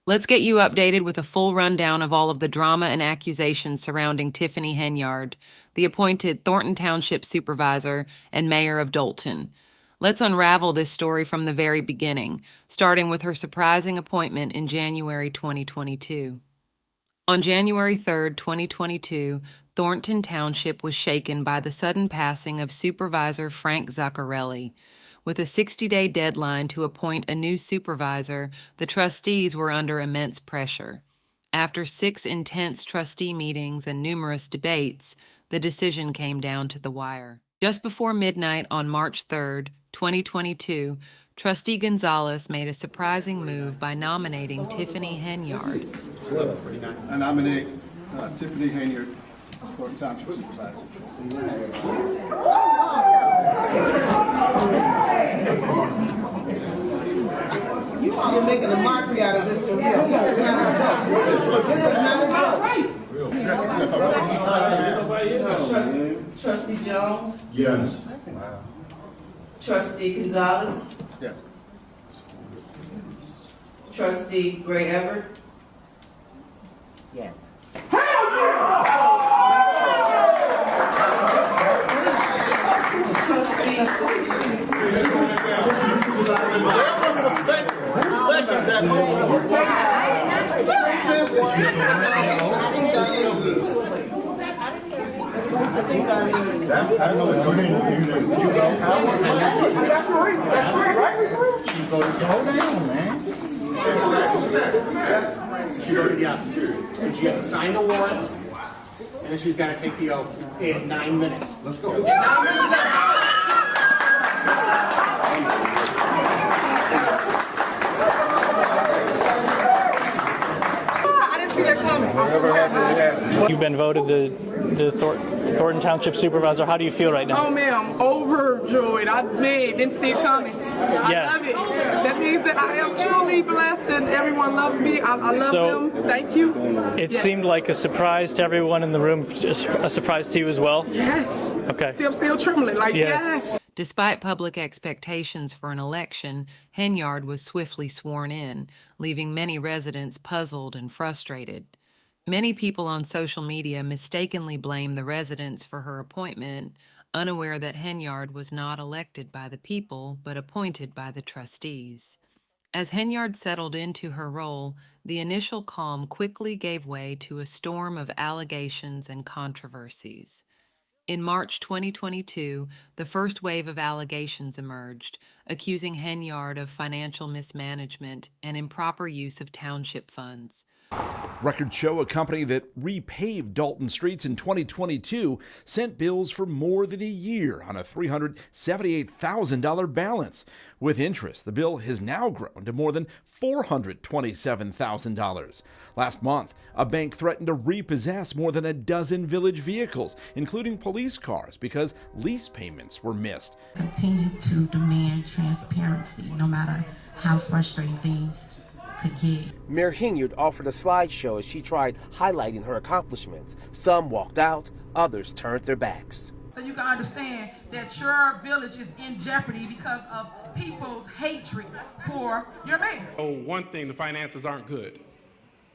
Let's get you updated with a full rundown of all of the drama and accusations surrounding Tiffany Henyard, the appointed Thornton Township Supervisor and Mayor of Dolton. Let's unravel this story from the very beginning, starting with her surprising appointment in January 2022. On January 3, 2022, Thornton Township was shaken by the sudden passing of Supervisor Frank Zaccarelli. With a 60-day deadline to appoint a new supervisor, the trustees were under immense pressure. After 6 intense trustee meetings and numerous debates, the decision came down to the wire. Just before midnight on March 3, 2022, Trustee Gonzalez made a surprising move by nominating Tiffany Henyard. I nominate Tiffany Henyard, Dolton Township Supervisor. You all are making a mockery out of this one here. This is not a joke. This is not a joke. Trustee Jones? Yes. Trustee Gonzalez? Yes. Trustee Gray Everett? Yes. She voted yes. And she has to sign the warrant, and then she's got to take the oath in 9 minutes. Let's go. 9 minutes left. I didn't see that coming. You've been voted the Thornton Township Supervisor. How do you feel right now? Oh man, I'm overjoyed. Didn't see it coming. I love it. That means that I am truly blessed and everyone loves me. I love them. Thank you. It seemed like a surprise to everyone in the room, a surprise to you as well? Yes. Okay. See, I'm still trembling. Yes. Despite public expectations for an election, Henyard was swiftly sworn in, leaving many residents puzzled and frustrated. Many people on social media mistakenly blame the residents for her appointment, unaware that Henyard was not elected by the people but appointed by the trustees. As Henyard settled into her role, the initial calm quickly gave way to a storm of allegations and controversies. In March 2022, the first wave of allegations emerged, accusing Henyard of financial mismanagement and improper use of township funds. Records show a company that repaved Dolton streets in 2022 sent bills for more than a year on a $378,000 balance. With interest, the bill has now grown to more than $427,000. Last month, a bank threatened to repossess more than a dozen village vehicles, including police cars, because lease payments were missed. Continue to demand transparency, no matter how frustrating things could get. Mayor Henyard offered a slideshow as she tried highlighting her accomplishments. Some walked out, others turned their backs. So you can understand that your village is in jeopardy because of people's hatred for your mayor. Oh, one thing, the finances aren't good,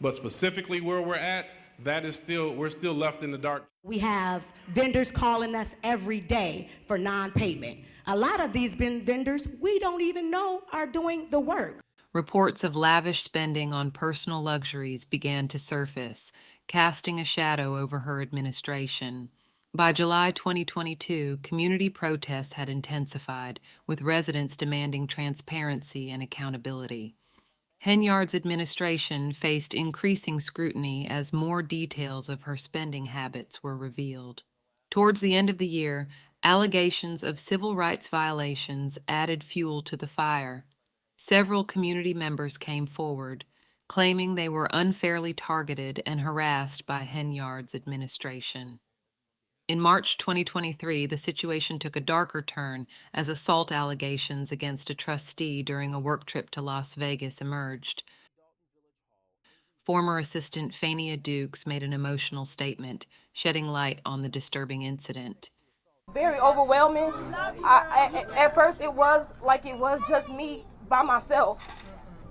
but specifically where we're at, we're still left in the dark. We have vendors calling us every day for non-payment. A lot of these vendors we don't even know are doing the work. Reports of lavish spending on personal luxuries began to surface, casting a shadow over her administration. By July 2022, community protests had intensified, with residents demanding transparency and accountability. Henyard's administration faced increasing scrutiny as more details of her spending habits were revealed. Towards the end of the year, allegations of civil rights violations added fuel to the fire. Several community members came forward, claiming they were unfairly targeted and harassed by Henyard's administration. In March 2023, the situation took a darker turn as assault allegations against a trustee during a work trip to Las Vegas emerged. Former assistant Fania Dukes made an emotional statement, shedding light on the disturbing incident. Very overwhelming. At first it was just me by myself.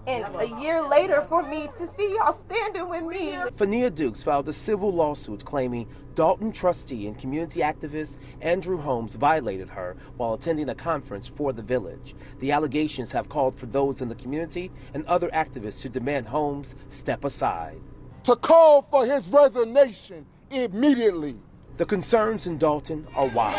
And a year later for me to see y'all standing with me. Fania Dukes filed a civil lawsuit claiming Dolton trustee and community activist Andrew Holmes violated her while attending a conference for the village. The allegations have called for those in the community and other activists to demand Holmes step aside. To call for his resignation immediately. The concerns in Dolton are wild.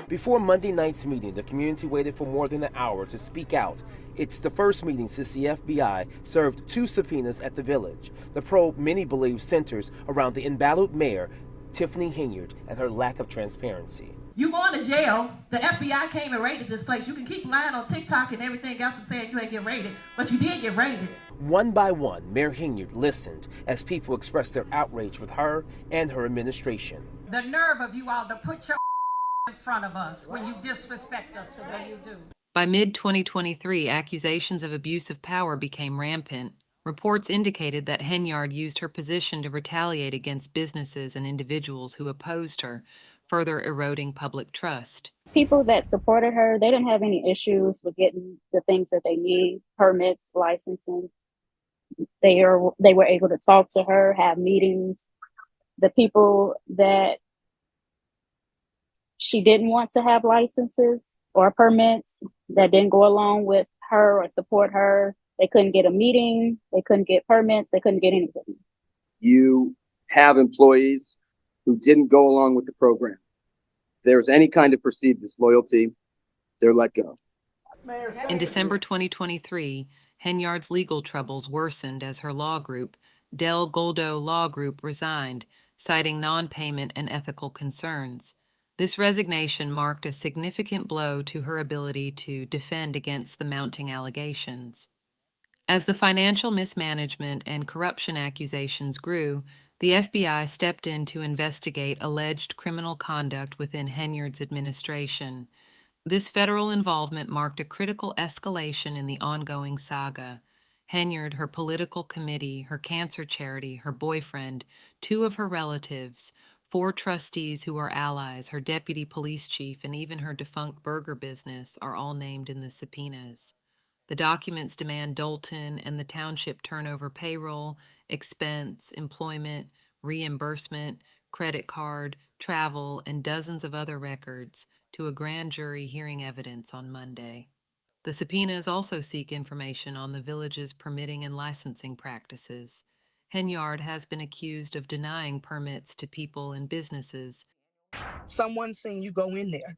Before Monday night's meeting, the community waited for more than an hour to speak out. It's the first meeting since the FBI served 2 subpoenas at the village. The probe, many believe, centers around the embattled mayor, Tiffany Henyard, and her lack of transparency. You going to jail. The FBI came and raided this place. You can keep lying on TikTok and everything else and saying you ain't get raided, but you did get raided. One by one, Mayor Henyard listened as people expressed their outrage with her and her administration. The nerve of you all to put your in front of us when you disrespect us the way you do. By mid-2023, accusations of abuse of power became rampant. Reports indicated that Henyard used her position to retaliate against businesses and individuals who opposed her, further eroding public trust. People that supported her, they didn't have any issues with getting the things that they need, permits, licensing. They were able to talk to her, have meetings. The people that she didn't want to have licenses or permits that didn't go along with her or support her, they couldn't get a meeting, they couldn't get permits, they couldn't get anything. You have employees who didn't go along with the program. If there's any kind of perceived disloyalty, they're let go. In December 2023, Henyard's legal troubles worsened as her law group, Del Goldo Law Group, resigned, citing non-payment and ethical concerns. This resignation marked a significant blow to her ability to defend against the mounting allegations. As the financial mismanagement and corruption accusations grew, the FBI stepped in to investigate alleged criminal conduct within Henyard's administration. This federal involvement marked a critical escalation in the ongoing saga. Henyard, her political committee, her cancer charity, her boyfriend, 2 of her relatives, 4 trustees who are allies, her deputy police chief, and even her defunct burger business are all named in the subpoenas. The documents demand Dolton and the township turn over payroll, expense, employment, reimbursement, credit card, travel, and dozens of other records to a grand jury hearing evidence on Monday. The subpoenas also seek information on the village's permitting and licensing practices. Henyard has been accused of denying permits to people and businesses. Someone seen you go in there,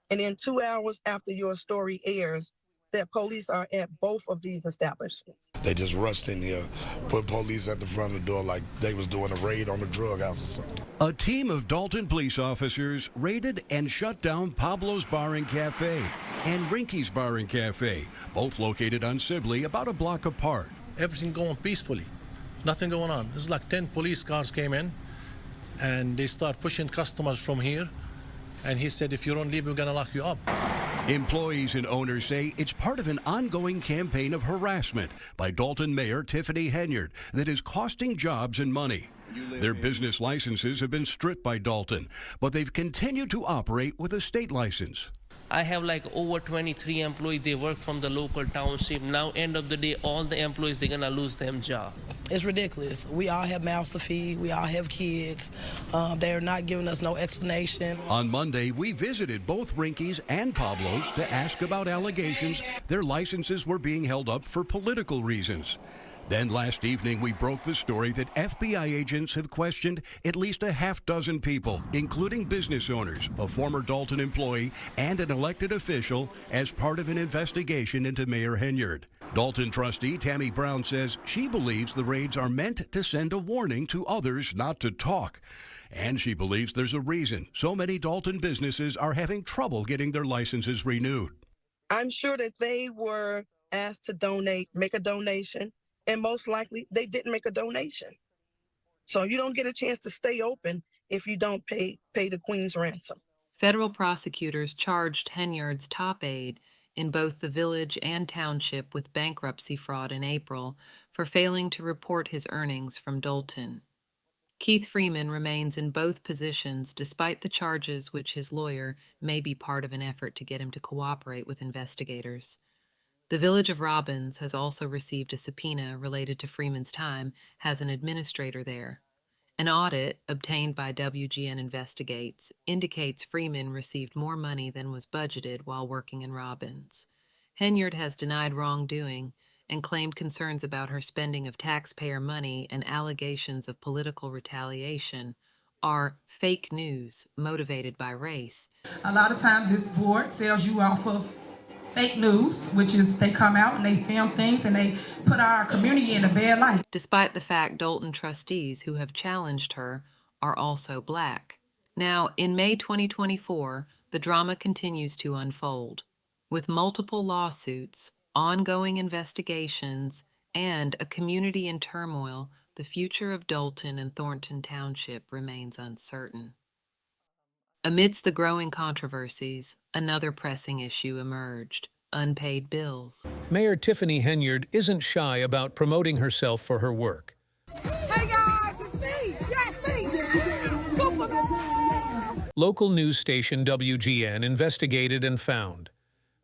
and then 2 hours after your story airs, that police are at both of these establishments. They just rushed in here, put police at the front of the door like they was doing a raid on a drug house or something. A team of Dolton police officers raided and shut down Pablo's Bar and Cafe and Rinky's Bar and Cafe, both located on Sibley, about a block apart. Everything going peacefully, nothing going on. It's like 10 police cars came in and they start pushing customers from here. And he said, if you don't leave, we're gonna lock you up. Employees and owners say it's part of an ongoing campaign of harassment by Dolton Mayor Tiffany Henyard that is costing jobs and money. Their business licenses have been stripped by Dolton, but they've continued to operate with a state license. I have like over 23 employees. They work from the local township. Now, end of the day, all the employees, they're gonna lose their job. It's ridiculous. We all have mouths to feed. We all have kids. They're not giving us no explanation. On Monday, we visited both Rinky's and Pablo's to ask about allegations their licenses were being held up for political reasons. Then last evening, we broke the story that FBI agents have questioned at least a half-dozen people, including business owners, a former Dolton employee, and an elected official, as part of an investigation into Mayor Henyard. Dolton trustee Tammy Brown says she believes the raids are meant to send a warning to others not to talk. And she believes there's a reason so many Dolton businesses are having trouble getting their licenses renewed. I'm sure that they were asked to donate, make a donation, and most likely they didn't make a donation. So you don't get a chance to stay open if you don't pay the Queen's ransom. Federal prosecutors charged Henyard's top aide in both the village and township with bankruptcy fraud in April for failing to report his earnings from Dolton. Keith Freeman remains in both positions despite the charges, which his lawyer may be part of an effort to get him to cooperate with investigators. The Village of Robbins has also received a subpoena related to Freeman's time, has an administrator there. An audit obtained by WGN Investigates indicates Freeman received more money than was budgeted while working in Robbins. Henyard has denied wrongdoing and claimed concerns about her spending of taxpayer money and allegations of political retaliation are fake news motivated by race. A lot of times this board sells you off of fake news, which is they come out and they film things and they put our community in a bad light. Despite the fact Dolton trustees who have challenged her are also Black. Now, in May 2024, the drama continues to unfold. With multiple lawsuits, ongoing investigations, and a community in turmoil, the future of Dolton and Thornton Township remains uncertain. Amidst the growing controversies, another pressing issue emerged: unpaid bills. Mayor Tiffany Henyard isn't shy about promoting herself for her work. Hey guys, it's me! Yes, me! Supervisors! Local news station WGN investigated and found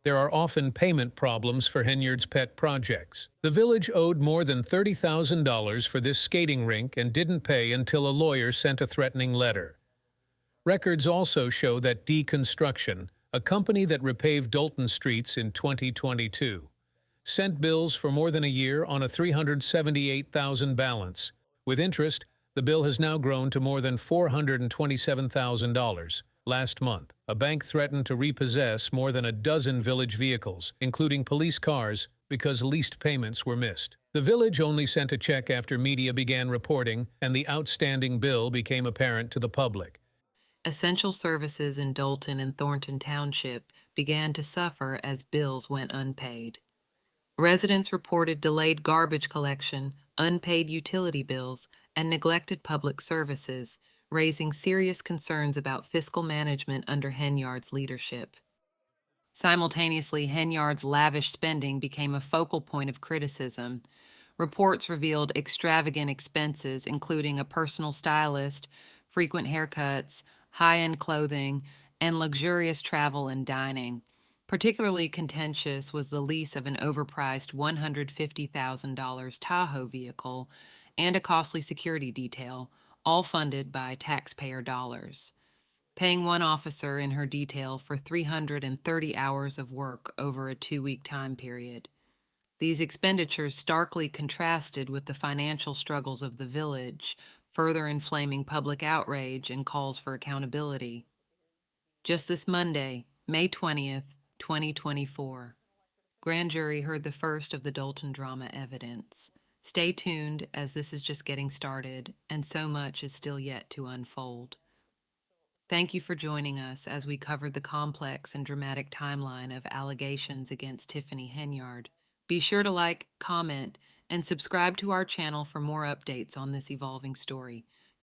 there are often payment problems for Henyard's pet projects. The village owed more than $30,000 for this skating rink and didn't pay until a lawyer sent a threatening letter. Records also show that Deconstruction, a company that repaved Dolton streets in 2022, sent bills for more than a year on a $378,000 balance. With interest, the bill has now grown to more than $427,000. Last month, a bank threatened to repossess more than a dozen village vehicles, including police cars, because leased payments were missed. The village only sent a check after media began reporting, and the outstanding bill became apparent to the public. Essential services in Dolton and Thornton Township began to suffer as bills went unpaid. Residents reported delayed garbage collection, unpaid utility bills, and neglected public services, raising serious concerns about fiscal management under Henyard's leadership. Simultaneously, Henyard's lavish spending became a focal point of criticism. Reports revealed extravagant expenses, including a personal stylist, frequent haircuts, high-end clothing, and luxurious travel and dining. Particularly contentious was the lease of an overpriced $150,000 Tahoe vehicle and a costly security detail, all funded by taxpayer dollars, paying one officer in her detail for 330 hours of work over a 2-week time period. These expenditures starkly contrasted with the financial struggles of the village, further inflaming public outrage and calls for accountability. Just this Monday, May 20th, 2024, grand jury heard the first of the Dolton drama evidence. Stay tuned, as this is just getting started, and so much is still yet to unfold. Thank you for joining us as we covered the complex and dramatic timeline of allegations against Tiffany Henyard. Be sure to like, comment, and subscribe to our channel for more updates on this evolving story.